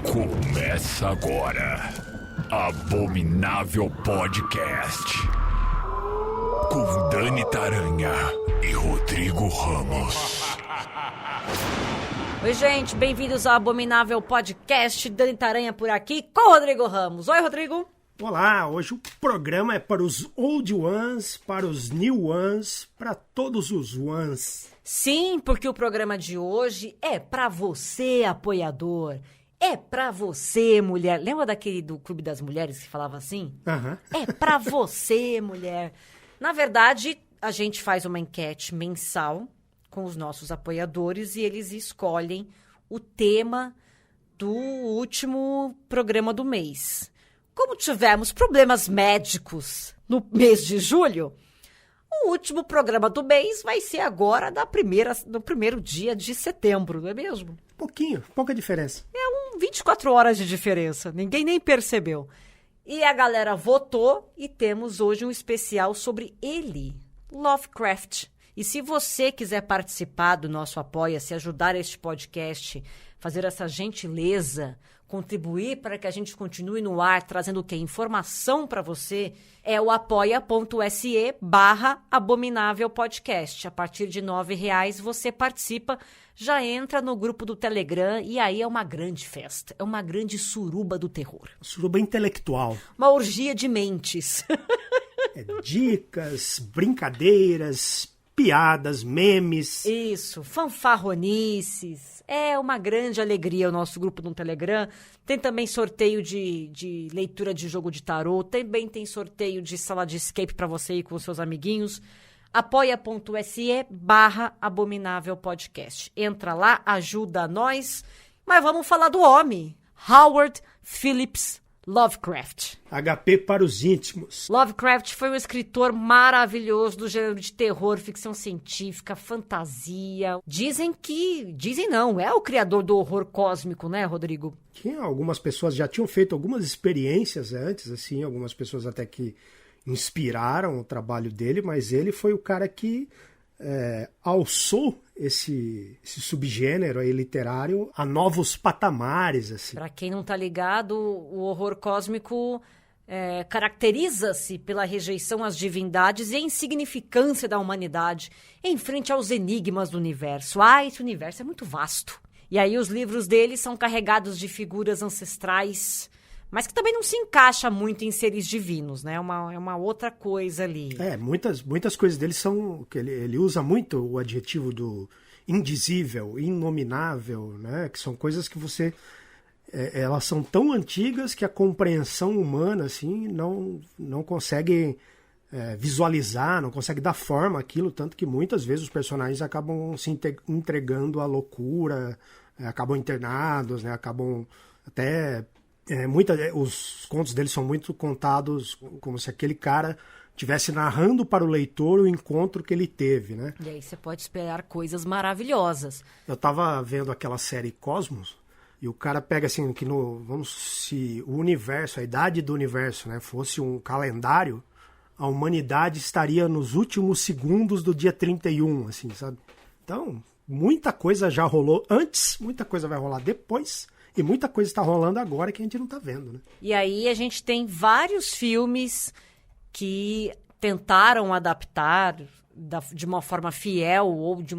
Começa agora, Abominável Podcast, com Dani Taranha e Rodrigo Ramos. Oi, gente, bem-vindos ao Abominável Podcast, Dani Taranha por aqui com o Rodrigo Ramos. Oi, Rodrigo. Olá, hoje o programa é para os old ones, para os new ones, para todos os ones. Sim, porque o programa de hoje é para você, apoiador. É pra você, mulher. Lembra daquele do Clube das Mulheres que falava assim? Uhum. É pra você, mulher. Na verdade, a gente faz uma enquete mensal com os nossos apoiadores e eles escolhem o tema do último programa do mês. Como tivemos problemas médicos no mês de julho, o último programa do mês vai ser agora no primeiro dia de setembro, não é mesmo? Pouca diferença. 24 horas de diferença, ninguém nem percebeu. E a galera votou e temos hoje um especial sobre ele, Lovecraft. E se você quiser participar do nosso Apoia-se, ajudar este podcast, fazer essa gentileza, contribuir para que a gente continue no ar, trazendo o quê? Informação para você, é o apoia.se/Abominável Podcast. A partir de R$9 você participa, já entra no grupo do Telegram e aí é uma grande festa, é uma grande suruba do terror. Suruba intelectual. Uma orgia de mentes. Dicas, brincadeiras, piadas, memes. Isso, fanfarronices. É uma grande alegria o nosso grupo no Telegram. Tem também sorteio de leitura de jogo de tarô. Também tem sorteio de sala de escape para você ir com os seus amiguinhos. apoia.se/Abominável Podcast. Entra lá, ajuda nós. Mas vamos falar do homem. Howard Phillips Lovecraft. HP para os íntimos. Lovecraft foi um escritor maravilhoso do gênero de terror, ficção científica, fantasia. Dizem não, é o criador do horror cósmico, né, Rodrigo? Algumas pessoas já tinham feito algumas experiências antes, assim, algumas pessoas até que inspiraram o trabalho dele, mas ele foi o cara que alçou esse subgênero aí literário a novos patamares, assim. Para quem não tá ligado, o horror cósmico caracteriza-se pela rejeição às divindades e a insignificância da humanidade em frente aos enigmas do universo. Esse universo é muito vasto. E aí os livros dele são carregados de figuras ancestrais, mas que também não se encaixa muito em seres divinos, né? É uma outra coisa ali. Muitas coisas dele são... que ele usa muito o adjetivo do indizível, inominável, né? Que são coisas que você... elas são tão antigas que a compreensão humana, assim, não consegue visualizar, não consegue dar forma àquilo, tanto que muitas vezes os personagens acabam se entregando à loucura, acabam internados, né? Acabam até... os contos dele são muito contados como se aquele cara estivesse narrando para o leitor o encontro que ele teve, né? E aí você pode esperar coisas maravilhosas. Eu tava vendo aquela série Cosmos e o cara pega assim que se o universo, a idade do universo, né, fosse um calendário, a humanidade estaria nos últimos segundos do dia 31, assim, sabe? Então, muita coisa já rolou antes, muita coisa vai rolar depois. E muita coisa está rolando agora que a gente não está vendo, né? E aí a gente tem vários filmes que tentaram adaptar de uma forma fiel ou de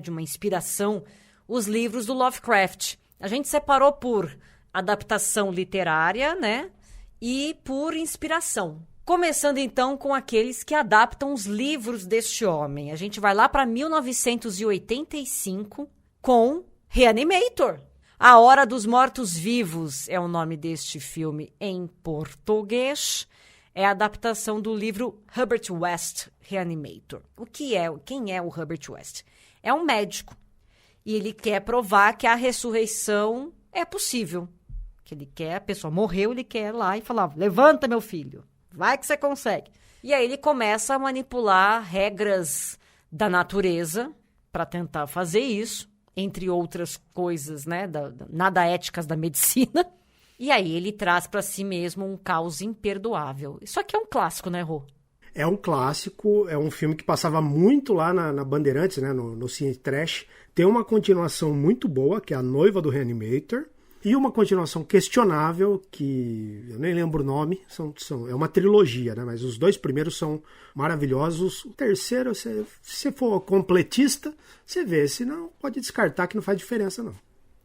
uma inspiração os livros do Lovecraft. A gente separou por adaptação literária, né? E por inspiração. Começando então com aqueles que adaptam os livros deste homem. A gente vai lá para 1985 com Reanimator. A Hora dos Mortos-Vivos é o nome deste filme em português. É a adaptação do livro Herbert West, Reanimator. Quem é o Herbert West? É um médico. E ele quer provar que a ressurreição é possível. A pessoa morreu, ele quer ir lá e falar, levanta, meu filho, vai que você consegue. E aí ele começa a manipular regras da natureza para tentar fazer isso. Entre outras coisas, né, nada éticas da medicina. E aí ele traz para si mesmo um caos imperdoável. Isso aqui é um clássico, né, Rô? É um clássico, é um filme que passava muito lá na Bandeirantes, né, no Cine Trash. Tem uma continuação muito boa, que é A Noiva do Reanimator, e uma continuação questionável, que eu nem lembro o nome, é uma trilogia, né, mas os 2 primeiros são maravilhosos. O terceiro, se você for completista, você vê, senão pode descartar que não faz diferença não.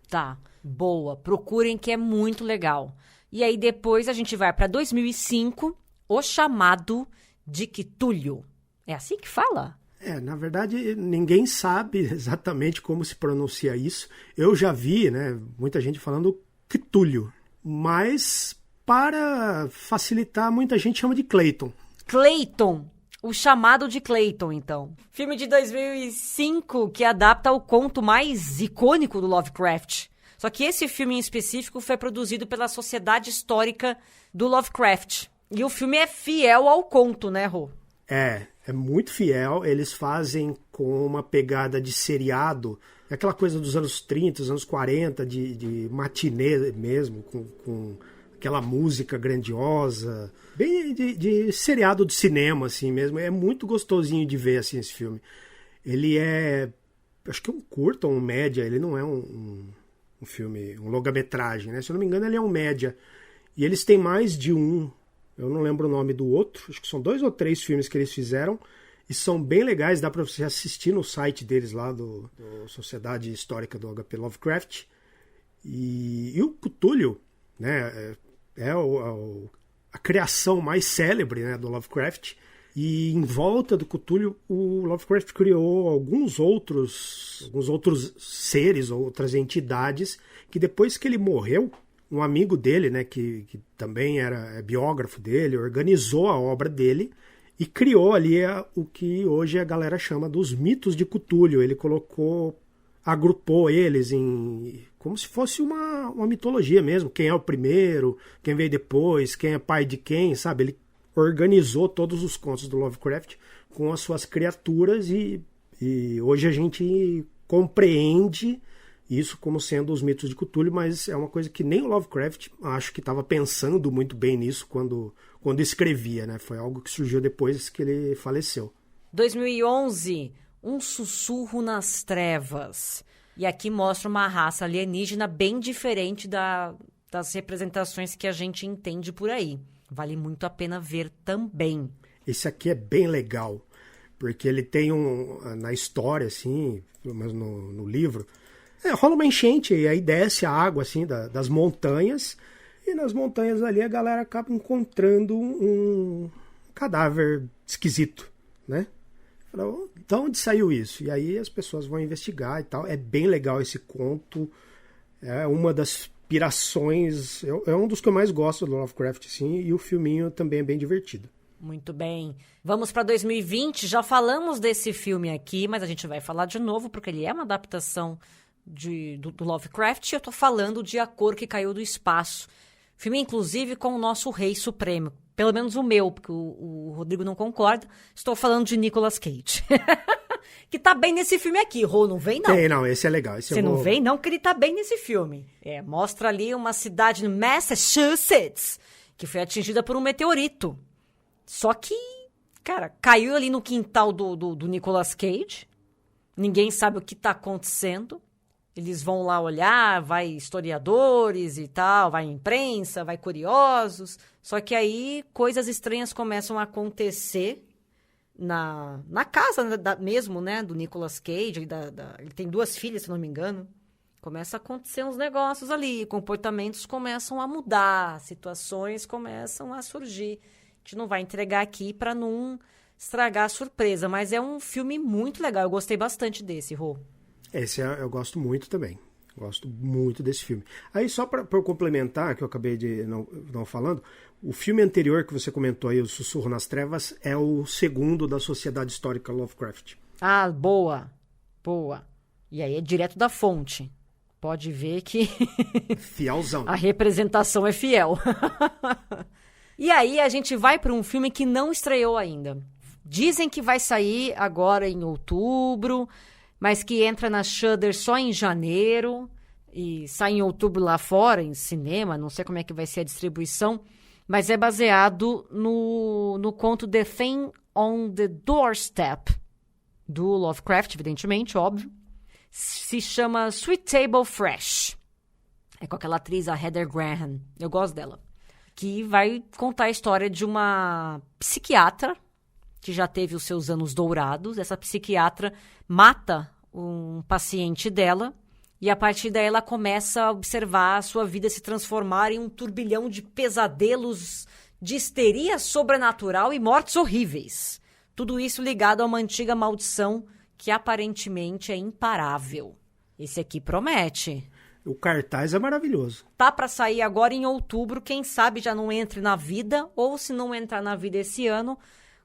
Tá, boa, procurem que é muito legal. E aí depois a gente vai para 2005, O Chamado de Cthulhu. É assim que fala? Na verdade, ninguém sabe exatamente como se pronuncia isso. Eu já vi, né, muita gente falando Cthulhu, mas para facilitar, muita gente chama de Clayton. Clayton, O Chamado de Clayton, então. Filme de 2005 que adapta o conto mais icônico do Lovecraft. Só que esse filme em específico foi produzido pela Sociedade Histórica do Lovecraft. E o filme é fiel ao conto, né, Rô? É muito fiel. Eles fazem com uma pegada de seriado, aquela coisa dos anos 30, dos anos 40, de matinê mesmo, com aquela música grandiosa, bem de seriado de cinema, assim mesmo. É muito gostosinho de ver, assim, esse filme. Ele é, acho que um curta ou um média, ele não é um filme, um longa-metragem, né? Se eu não me engano, ele é um média. E eles têm mais de um. Eu não lembro o nome do outro, acho que são 2 ou 3 filmes que eles fizeram e são bem legais, dá para você assistir no site deles lá, do Sociedade Histórica do H.P. Lovecraft. E o Cthulhu, né, a criação mais célebre, né, do Lovecraft, e em volta do Cthulhu o Lovecraft criou alguns outros seres, outras entidades, que depois que ele morreu, um amigo dele, né, que também é biógrafo dele, organizou a obra dele e criou ali o que hoje a galera chama dos mitos de Cthulhu. Ele agrupou eles como se fosse uma mitologia mesmo. Quem é o primeiro, quem veio depois, quem é pai de quem, sabe? Ele organizou todos os contos do Lovecraft com as suas criaturas e hoje a gente compreende isso como sendo os mitos de Cthulhu, mas é uma coisa que nem o Lovecraft acho que estava pensando muito bem nisso quando escrevia, né? Foi algo que surgiu depois que ele faleceu. 2011, Um Sussurro nas Trevas. E aqui mostra uma raça alienígena bem diferente das representações que a gente entende por aí. Vale muito a pena ver também. Esse aqui é bem legal, porque ele tem na história, assim, pelo menos no livro, rola uma enchente e aí desce a água assim das montanhas, e nas montanhas ali a galera acaba encontrando um cadáver esquisito, né? Então onde saiu isso? E aí as pessoas vão investigar e tal. É bem legal esse conto, é uma das pirações, é um dos que eu mais gosto do Lovecraft, assim, e o filminho também é bem divertido. Muito bem. Vamos para 2020, já falamos desse filme aqui, mas a gente vai falar de novo, porque ele é uma adaptação do Lovecraft, e eu tô falando de A Cor que Caiu do Espaço. Filme, inclusive, com o nosso Rei Supremo. Pelo menos o meu, porque o Rodrigo não concorda. Estou falando de Nicolas Cage. Que tá bem nesse filme aqui. Rô, não vem, não. Não, esse é legal. Você não vem, não, que ele tá bem nesse filme. Mostra ali uma cidade no Massachusetts que foi atingida por um meteorito. Só que, cara, caiu ali no quintal do Nicolas Cage. Ninguém sabe o que tá acontecendo. Eles vão lá olhar, vai historiadores e tal, vai imprensa, vai curiosos. Só que aí coisas estranhas começam a acontecer na casa mesmo, né, do Nicolas Cage. Ele tem 2 filhas, se não me engano. Começa a acontecer uns negócios ali, comportamentos começam a mudar, situações começam a surgir. A gente não vai entregar aqui para não estragar a surpresa, mas é um filme muito legal. Eu gostei bastante desse, Rô. Esse eu gosto muito também. Gosto muito desse filme. Aí, só para eu complementar, que eu acabei de não falando, o filme anterior que você comentou aí, O Sussurro nas Trevas, é o segundo da Sociedade Histórica Lovecraft. Ah, boa. Boa. E aí é direto da fonte. Pode ver que Fielzão. A representação é fiel. E aí a gente vai para um filme que não estreou ainda. Dizem que vai sair agora em outubro, mas que entra na Shudder só em janeiro e sai em outubro lá fora, em cinema, não sei como é que vai ser a distribuição, mas é baseado no conto The Thing on the Doorstep, do Lovecraft, evidentemente, óbvio. Se chama Sweet Table Fresh. É com aquela atriz, a Heather Graham. Eu gosto dela. Que vai contar a história de uma psiquiatra que já teve os seus anos dourados. Essa psiquiatra mata um paciente dela e a partir daí ela começa a observar a sua vida se transformar em um turbilhão de pesadelos, de histeria sobrenatural e mortes horríveis. Tudo isso ligado a uma antiga maldição que aparentemente é imparável. Esse aqui promete. O cartaz é maravilhoso. Tá para sair agora em outubro, quem sabe já não entre na vida, ou se não entrar na vida esse ano,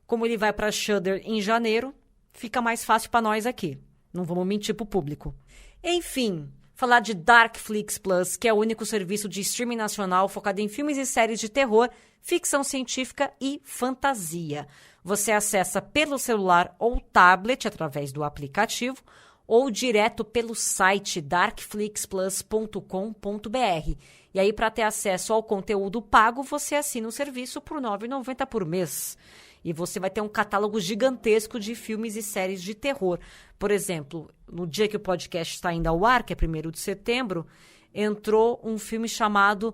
como ele vai para Shudder em janeiro, fica mais fácil para nós aqui. Não vamos mentir pro público. Enfim, falar de Darkflix Plus, que é o único serviço de streaming nacional focado em filmes e séries de terror, ficção científica e fantasia. Você acessa pelo celular ou tablet através do aplicativo ou direto pelo site darkflixplus.com.br. E aí, para ter acesso ao conteúdo pago, você assina o serviço por R$ 9,90 por mês. E você vai ter um catálogo gigantesco de filmes e séries de terror. Por exemplo, no dia que o podcast está indo ao ar, que é 1º de setembro, entrou um filme chamado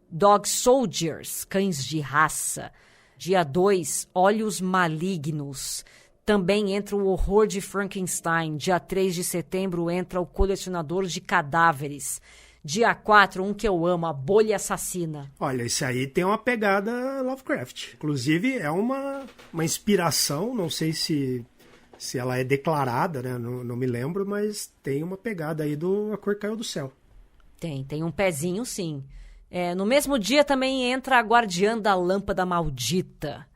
Dog Soldiers, Cães de Raça. Dia 2, Olhos Malignos. Também entra o Horror de Frankenstein. Dia 3 de setembro entra o Colecionador de Cadáveres. Dia 4, um que eu amo, A Bolha Assassina. Olha, esse aí tem uma pegada Lovecraft. Inclusive, é uma inspiração, não sei se ela é declarada, né? Não me lembro, mas tem uma pegada aí do A Cor Caiu do Céu. Tem um pezinho, sim. No mesmo dia também entra A Guardiã da Lâmpada Maldita.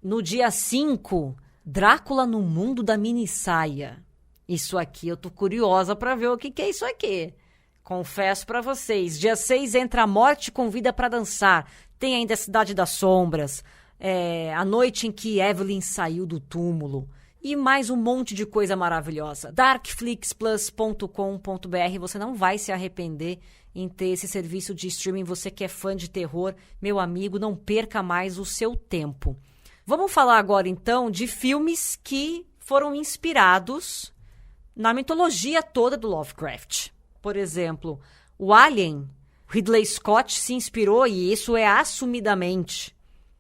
No dia 5... Drácula no Mundo da Minissaia. Isso aqui eu tô curiosa para ver o que é isso aqui. Confesso para vocês. Dia 6 entra A Morte Convida para Dançar. Tem ainda A Cidade das Sombras. A Noite em que Evelyn Saiu do Túmulo. E mais um monte de coisa maravilhosa. Darkflixplus.com.br. Você não vai se arrepender em ter esse serviço de streaming. Você que é fã de terror, meu amigo, não perca mais o seu tempo. Vamos falar agora, então, de filmes que foram inspirados na mitologia toda do Lovecraft. Por exemplo, o Alien, Ridley Scott se inspirou, e isso é assumidamente,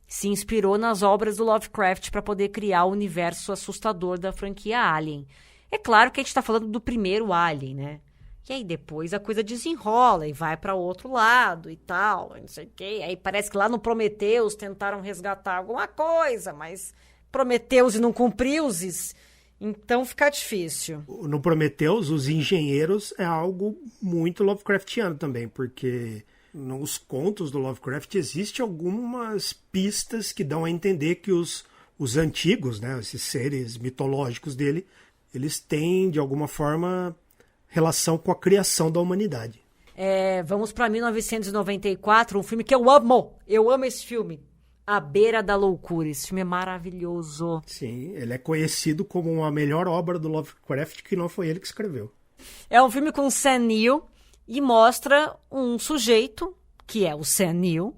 se inspirou nas obras do Lovecraft para poder criar o universo assustador da franquia Alien. É claro que a gente está falando do primeiro Alien, né? E aí depois a coisa desenrola e vai para outro lado e tal, não sei o quê. Aí parece que lá no Prometheus tentaram resgatar alguma coisa, mas Prometheus e não cumpriu-se, então fica difícil. No Prometheus, os engenheiros é algo muito Lovecraftiano também, porque nos contos do Lovecraft existem algumas pistas que dão a entender que os antigos, né, esses seres mitológicos dele, eles têm, de alguma forma, relação com a criação da humanidade. Vamos para 1994, um filme que eu amo. Eu amo esse filme. À Beira da Loucura. Esse filme é maravilhoso. Sim, ele é conhecido como a melhor obra do Lovecraft, que não foi ele que escreveu. É um filme com Sam Neill e mostra um sujeito, que é o Sam Neill.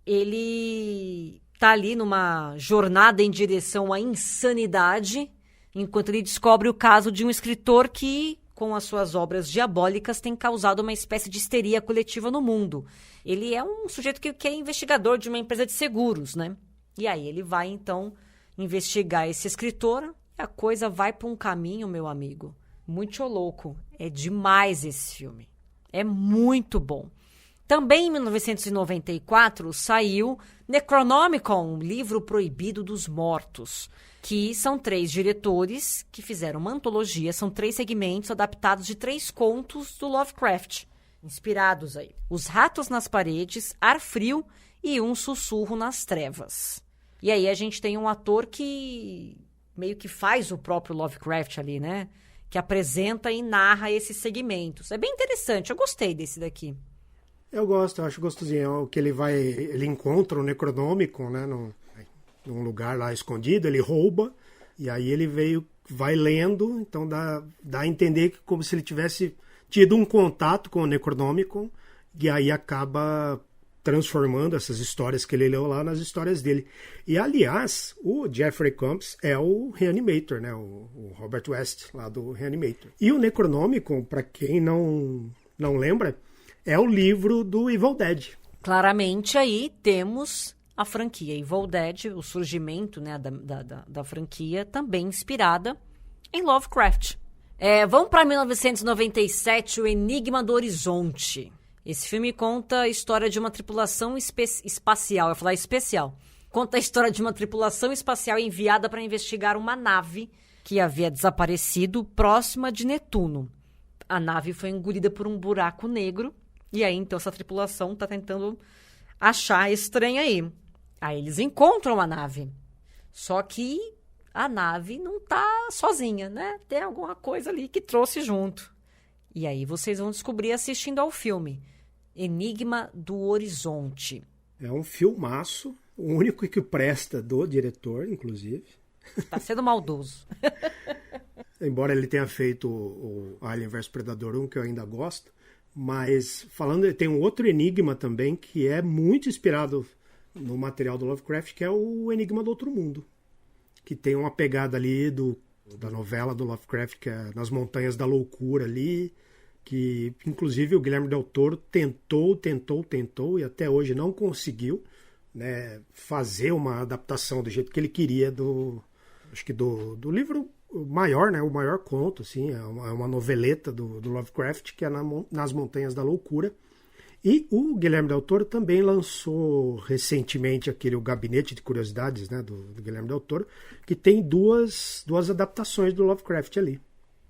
Ele tá ali numa jornada em direção à insanidade, enquanto ele descobre o caso de um escritor que, com as suas obras diabólicas, tem causado uma espécie de histeria coletiva no mundo. Ele é um sujeito que é investigador de uma empresa de seguros, né? E aí ele vai, então, investigar esse escritor e a coisa vai para um caminho, meu amigo, muito louco. É demais esse filme. É muito bom. Também em 1994 saiu Necronomicon, um livro proibido dos mortos, que são 3 diretores que fizeram uma antologia, são 3 segmentos adaptados de 3 contos do Lovecraft, inspirados aí. Os Ratos nas Paredes, Ar Frio e Um Sussurro nas Trevas. E aí a gente tem um ator que meio que faz o próprio Lovecraft ali, né? Que apresenta e narra esses segmentos. É bem interessante, eu gostei desse daqui. Eu gosto, eu acho gostosinho. Que ele encontra o Necronomicon, né? Num lugar lá escondido, ele rouba, e aí ele vai lendo, então dá a entender que como se ele tivesse tido um contato com o Necronomicon, e aí acaba transformando essas histórias que ele leu lá nas histórias dele. E, aliás, o Jeffrey Combs é o Reanimator, né? O Robert West, lá do Reanimator. E o Necronomicon, para quem não lembra, é o livro do Evil Dead. Claramente aí temos a franquia Evil Dead, o surgimento, né, da franquia, também inspirada em Lovecraft. Vamos para 1997, O Enigma do Horizonte. Esse filme conta a história de uma tripulação espacial. Eu ia falar especial. Conta a história de uma tripulação espacial enviada para investigar uma nave que havia desaparecido próxima de Netuno. A nave foi engolida por um buraco negro. E aí, então, essa tripulação está tentando achar esse trem aí. Aí eles encontram a nave. Só que a nave não tá sozinha, né? Tem alguma coisa ali que trouxe junto. E aí vocês vão descobrir assistindo ao filme. Enigma do Horizonte. É um filmaço, o único que presta do diretor, inclusive. Tá sendo maldoso. Embora ele tenha feito o Alien vs Predador 1, que eu ainda gosto. Mas falando, tem um outro enigma também que é muito inspirado no material do Lovecraft, que é o Enigma do Outro Mundo. Que tem uma pegada ali da novela do Lovecraft, que é Nas Montanhas da Loucura ali, que inclusive o Guilherme Del Toro tentou e até hoje não conseguiu, né, fazer uma adaptação do jeito que ele queria do livro maior, né, o maior conto, assim, é uma noveleta do Lovecraft, que é Nas Montanhas da Loucura. E o Guilherme Del Toro também lançou recentemente o Gabinete de Curiosidades, né, do Guilherme Del Toro, que tem duas adaptações do Lovecraft ali.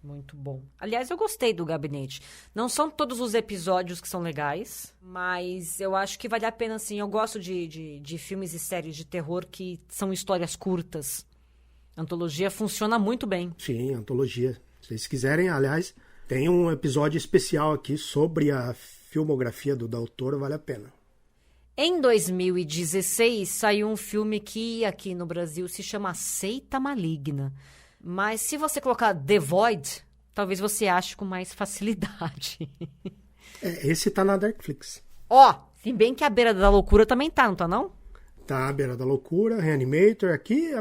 Muito bom. Aliás, eu gostei do Gabinete. Não são todos os episódios que são legais, mas eu acho que vale a pena, sim. Eu gosto de filmes e séries de terror que são histórias curtas. A antologia funciona muito bem. Sim, antologia. Se vocês quiserem, aliás, tem um episódio especial aqui sobre a filmografia do Del Toro, vale a pena. Em 2016, saiu um filme que aqui no Brasil se chama Seita Maligna. Mas se você colocar The Void, talvez você ache com mais facilidade. Esse tá na Darkflix. Se bem que A Beira da Loucura também tá, não tá não? Tá, A Beira da Loucura, Reanimator, aqui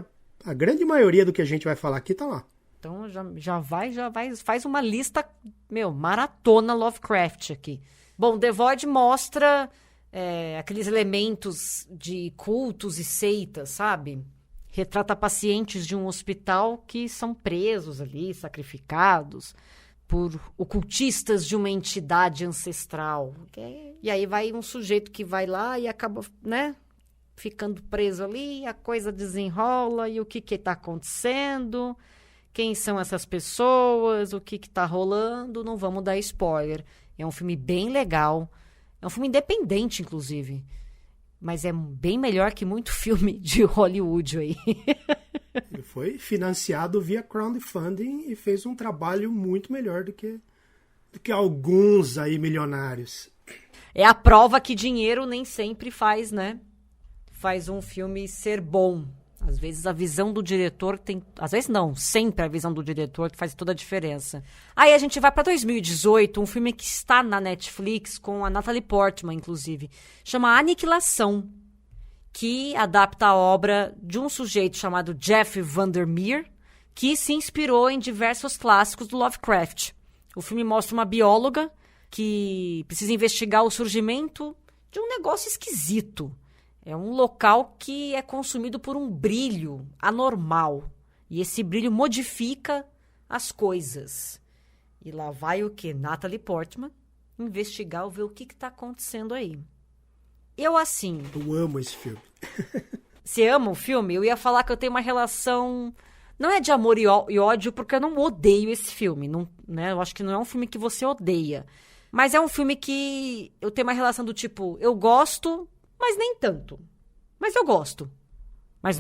a grande maioria do que a gente vai falar aqui tá lá. Então já vai, faz uma lista, maratona Lovecraft aqui. Bom, The Void mostra aqueles elementos de cultos e seitas, sabe? Retrata pacientes de um hospital que são presos ali, sacrificados por ocultistas de uma entidade ancestral. E aí vai um sujeito que vai lá e acaba, né, ficando preso ali, a coisa desenrola, e o que está acontecendo, quem são essas pessoas, o que está rolando, não vamos dar spoiler. É um filme bem legal, é um filme independente, inclusive. Mas é bem melhor que muito filme de Hollywood aí. Ele foi financiado via crowdfunding e fez um trabalho muito melhor do que alguns aí milionários. É a prova que dinheiro nem sempre faz, né? Faz um filme ser bom. Às vezes a visão do diretor tem... Às vezes não, sempre a visão do diretor que faz toda a diferença. Aí a gente vai para 2018, um filme que está na Netflix com a Natalie Portman, inclusive. Chama Aniquilação, que adapta a obra de um sujeito chamado Jeff Vandermeer, que se inspirou em diversos clássicos do Lovecraft. O filme mostra uma bióloga que precisa investigar o surgimento de um negócio esquisito. É um local que é consumido por um brilho anormal. E esse brilho modifica as coisas. E lá vai o quê? Natalie Portman investigar, ver o que está acontecendo aí. Eu amo esse filme. Você ama o filme? Eu ia falar que eu tenho uma relação... Não é de amor e ódio, porque eu não odeio esse filme. Não, né? Eu acho que não é um filme que você odeia. Mas é um filme que eu tenho uma relação do tipo... Eu gosto... Mas nem tanto. Mas eu gosto. Mas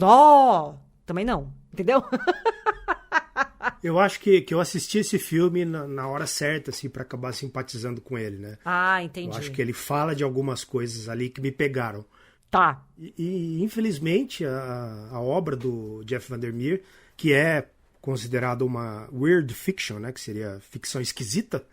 também não. Entendeu? Eu acho que eu assisti esse filme na hora certa, assim, pra acabar simpatizando com ele, né? Ah, entendi. Eu acho que ele fala de algumas coisas ali que me pegaram. Tá. E infelizmente, a obra do Jeff Vandermeer, que é considerada uma weird fiction, né? Que seria ficção esquisita,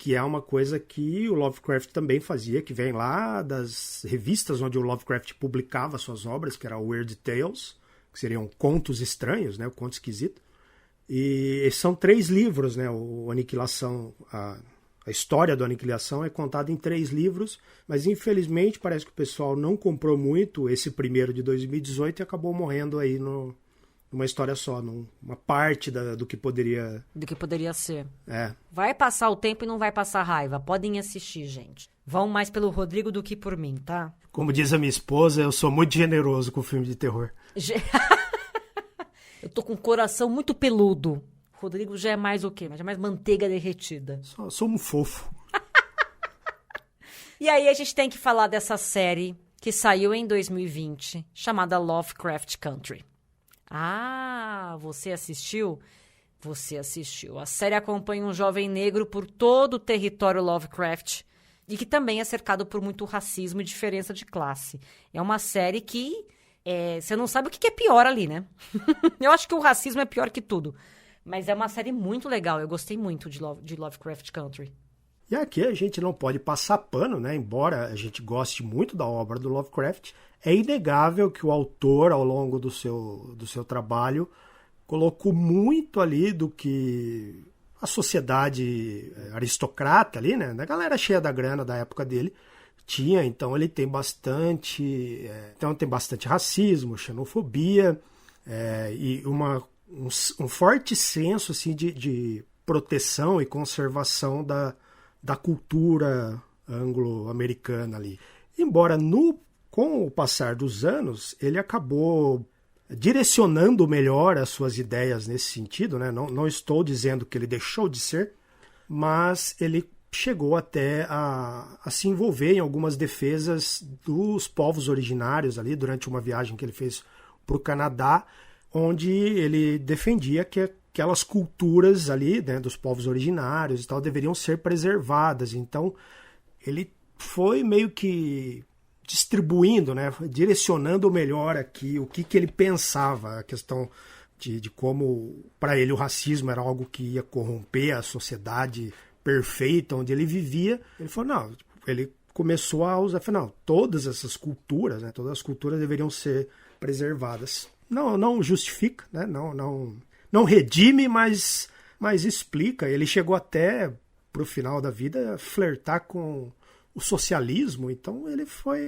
que é uma coisa que o Lovecraft também fazia, que vem lá das revistas onde o Lovecraft publicava suas obras, que era o Weird Tales, que seriam contos estranhos, né, o conto esquisito. E são 3 livros, né, o Aniquilação, a história do Aniquilação é contada em 3 livros, mas infelizmente parece que o pessoal não comprou muito esse primeiro de 2018 e acabou morrendo aí numa história só, numa parte do que poderia... Do que poderia ser. É. Vai passar o tempo e não vai passar raiva. Podem assistir, gente. Vão mais pelo Rodrigo do que por mim, tá? Como diz a minha esposa, eu sou muito generoso com filme de terror. Eu tô com o coração muito peludo. O Rodrigo já é mais o quê? Já é mais manteiga derretida. Sou um fofo. E aí a gente tem que falar dessa série que saiu em 2020, chamada Lovecraft Country. Ah, você assistiu? Você assistiu. A série acompanha um jovem negro por todo o território Lovecraft e que também é cercado por muito racismo e diferença de classe. É uma série que você não sabe o que é pior ali, né? Eu acho que o racismo é pior que tudo. Mas é uma série muito legal. Eu gostei muito de Lovecraft Country. E aqui a gente não pode passar pano, né? Embora a gente goste muito da obra do Lovecraft, é inegável que o autor, ao longo do seu trabalho, colocou muito ali do que a sociedade aristocrata ali, né? Da galera cheia da grana da época dele, tinha. Então ele tem bastante racismo, xenofobia e um forte senso assim, de proteção e conservação da cultura anglo-americana ali. Embora com o passar dos anos, ele acabou direcionando melhor as suas ideias nesse sentido, né? Não estou dizendo que ele deixou de ser, mas ele chegou até a se envolver em algumas defesas dos povos originários ali durante uma viagem que ele fez para o Canadá, onde ele defendia que aquelas culturas ali, né, dos povos originários e tal, deveriam ser preservadas. Então, ele foi meio que distribuindo, né, direcionando melhor aqui o que ele pensava, a questão de como, para ele, o racismo era algo que ia corromper a sociedade perfeita onde ele vivia. Ele falou, não, ele começou a usar, falou, não, todas essas culturas, né, todas as culturas deveriam ser preservadas. Não justifica, né, não redime, mas explica. Ele chegou até, pro final da vida, flertar com o socialismo. Então,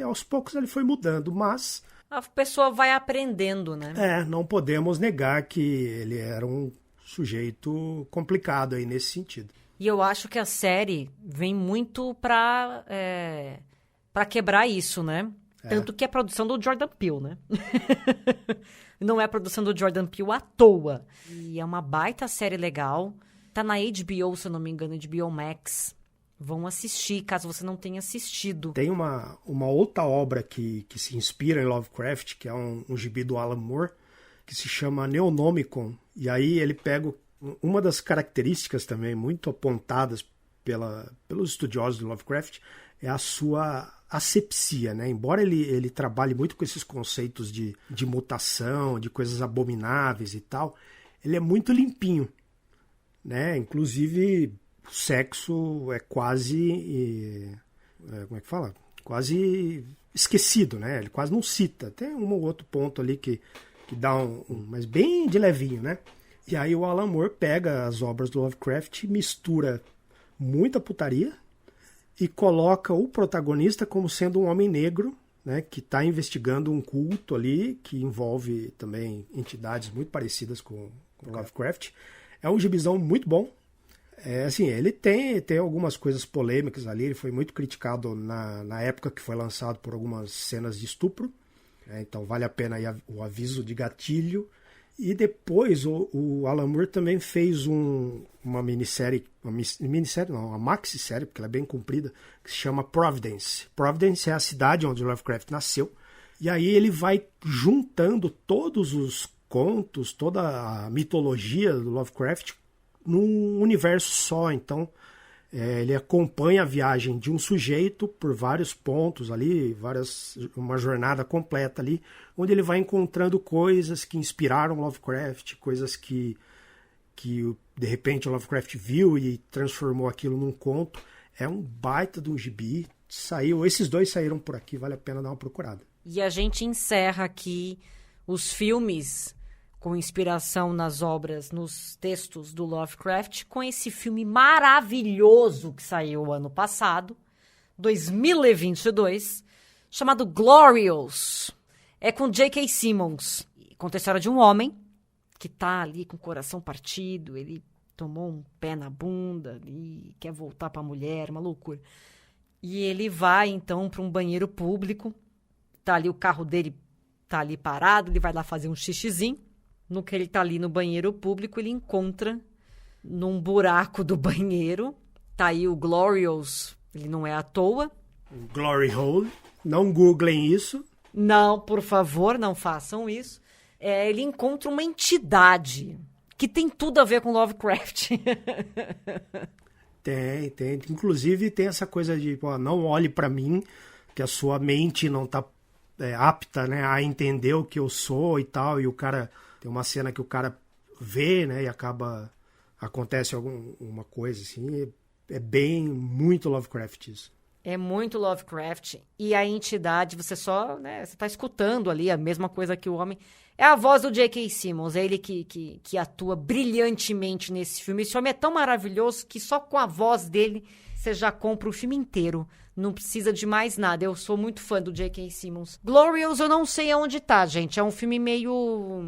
aos poucos ele foi mudando, mas... A pessoa vai aprendendo, né? Não podemos negar que ele era um sujeito complicado aí nesse sentido. E eu acho que a série vem muito pra quebrar isso, né? Tanto que é produção do Jordan Peele, né? Não é a produção do Jordan Peele à toa. E é uma baita série legal. Tá na HBO, se eu não me engano, HBO Max. Vão assistir, caso você não tenha assistido. Tem uma outra obra que se inspira em Lovecraft, que é um gibi do Alan Moore, que se chama Neonomicon. E aí ele pega uma das características também muito apontadas pelos estudiosos do Lovecraft, é a sua asepsia, né? Embora ele trabalhe muito com esses conceitos de mutação, de coisas abomináveis e tal, ele é muito limpinho, né? Inclusive, o sexo é quase... como é que fala? Quase esquecido, né? Ele quase não cita. Tem um ou outro ponto ali que dá mas bem de levinho, né? E aí o Alan Moore pega as obras do Lovecraft e mistura muita putaria e coloca o protagonista como sendo um homem negro, né, que está investigando um culto ali que envolve também entidades muito parecidas com Lovecraft. É um gibizão muito bom. Assim, ele tem algumas coisas polêmicas ali, ele foi muito criticado na época que foi lançado por algumas cenas de estupro, né, então vale a pena aí o aviso de gatilho. E depois o Alan Moore também fez uma minissérie, uma maxi-série, porque ela é bem comprida, que se chama Providence. Providence é a cidade onde o Lovecraft nasceu. E aí ele vai juntando todos os contos, toda a mitologia do Lovecraft num universo só. Então ele acompanha a viagem de um sujeito por vários pontos ali, uma jornada completa ali, onde ele vai encontrando coisas que inspiraram Lovecraft, coisas que que de repente o Lovecraft viu e transformou aquilo num conto. É um baita de um gibi. Esses 2 saíram por aqui, vale a pena dar uma procurada. E a gente encerra aqui os filmes com inspiração nas obras, nos textos do Lovecraft, com esse filme maravilhoso que saiu ano passado, 2022, chamado Glorious. É com J.K. Simmons. Conta a história de um homem que tá ali com o coração partido, ele tomou um pé na bunda e quer voltar pra mulher, uma loucura. E ele vai, então, para um banheiro público, tá ali o carro dele, tá ali parado, ele vai lá fazer um xixizinho. No que ele tá ali no banheiro público, ele encontra num buraco do banheiro, tá aí o Glorious, ele não é à toa. Glory Hole, não googlem isso. Não, por favor, não façam isso. Ele encontra uma entidade que tem tudo a ver com Lovecraft. Tem. Inclusive tem essa coisa de, não olhe pra mim, que a sua mente não tá apta, né, a entender o que eu sou e tal. E o cara, tem uma cena que o cara vê, né, e acontece alguma coisa assim. É bem, muito Lovecraft isso. É muito Lovecraft. E a entidade, você só, né, você tá escutando ali a mesma coisa que o homem. É a voz do J.K. Simmons, é ele que atua brilhantemente nesse filme. Esse homem é tão maravilhoso que só com a voz dele você já compra o filme inteiro. Não precisa de mais nada. Eu sou muito fã do J.K. Simmons. Glorious eu não sei aonde tá, gente. É um filme meio...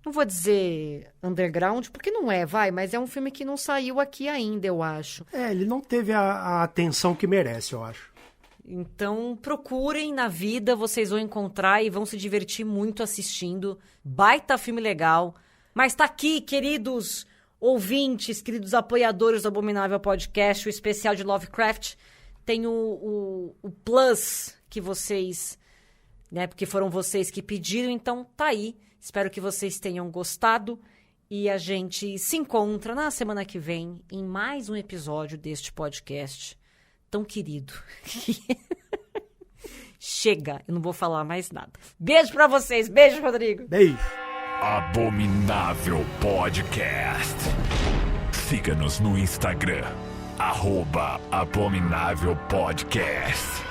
não vou dizer underground, porque não é, mas é um filme que não saiu aqui ainda, eu acho. Ele não teve a atenção que merece, eu acho. Então, procurem na vida, vocês vão encontrar e vão se divertir muito assistindo. Baita filme legal. Mas tá aqui, queridos ouvintes, queridos apoiadores do Abominável Podcast, o especial de Lovecraft. Tem o plus que vocês, né, porque foram vocês que pediram, então tá aí. Espero que vocês tenham gostado e a gente se encontra na semana que vem em mais um episódio deste podcast tão querido. Chega, eu não vou falar mais nada. Beijo pra vocês, beijo, Rodrigo. Beijo. Abominável Podcast. Siga-nos no Instagram, @Abominável Podcast.